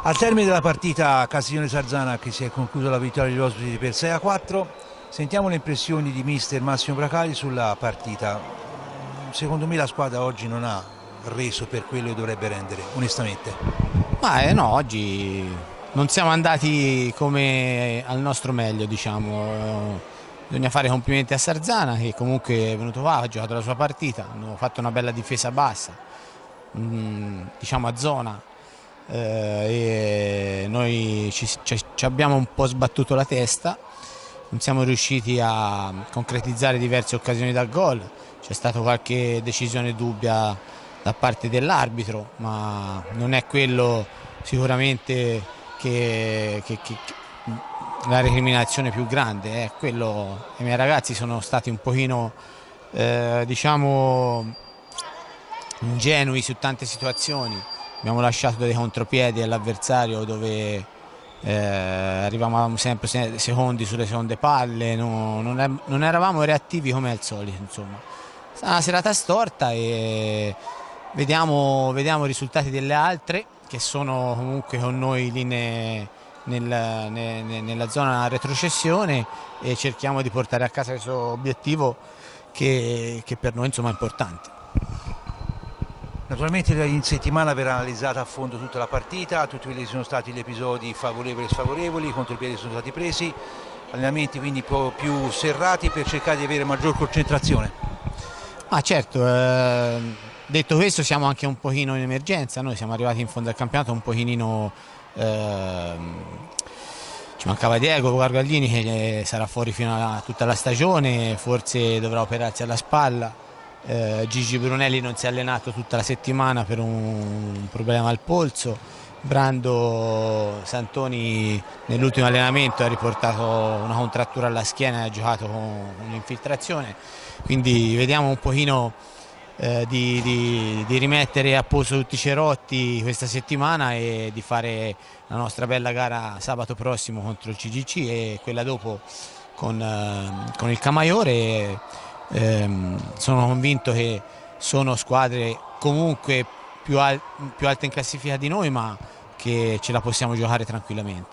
Al termine della partita Castiglione-Sarzana, che si è conclusa la vittoria degli ospiti per 6-4, sentiamo le impressioni di mister Massimo Bracali sulla partita. Secondo me la squadra oggi non ha reso per quello che dovrebbe rendere, onestamente. Ma no, oggi non siamo andati come al nostro meglio, diciamo. Bisogna fare complimenti a Sarzana che comunque è venuto qua, ha giocato la sua partita, hanno fatto una bella difesa bassa, diciamo a zona. E noi ci abbiamo un po' sbattuto la testa, non siamo riusciti a concretizzare diverse occasioni dal gol, c'è stata qualche decisione dubbia da parte dell'arbitro, ma non è quello sicuramente che la recriminazione più grande, è quello. I miei ragazzi sono stati un pochino diciamo ingenui su tante situazioni. Abbiamo lasciato dei contropiedi all'avversario dove arrivavamo sempre secondi sulle seconde palle, non eravamo reattivi come al solito, insomma. È stata una serata storta e vediamo i risultati delle altre che sono comunque con noi lì nella zona retrocessione e cerchiamo di portare a casa questo obiettivo che per noi insomma è importante. Naturalmente in settimana verrà analizzata a fondo tutta la partita, tutti quelli che sono stati gli episodi favorevoli e sfavorevoli, i contropiedi sono stati presi, allenamenti quindi un po' più serrati per cercare di avere maggior concentrazione. Ah certo, detto questo siamo anche un pochino in emergenza, noi siamo arrivati in fondo al campionato un pochino, ci mancava Diego Guarguaglini che sarà fuori fino a tutta la stagione, forse dovrà operarsi alla spalla. Gigi Brunelli non si è allenato tutta la settimana per un problema al polso. Brando Santoni nell'ultimo allenamento ha riportato una contrattura alla schiena e ha giocato con un'infiltrazione, quindi vediamo un pochino di rimettere a posto tutti i cerotti questa settimana e di fare la nostra bella gara sabato prossimo contro il CGC e quella dopo con il Camaiore. Sono convinto che sono squadre comunque più alte in classifica di noi, ma che ce la possiamo giocare tranquillamente.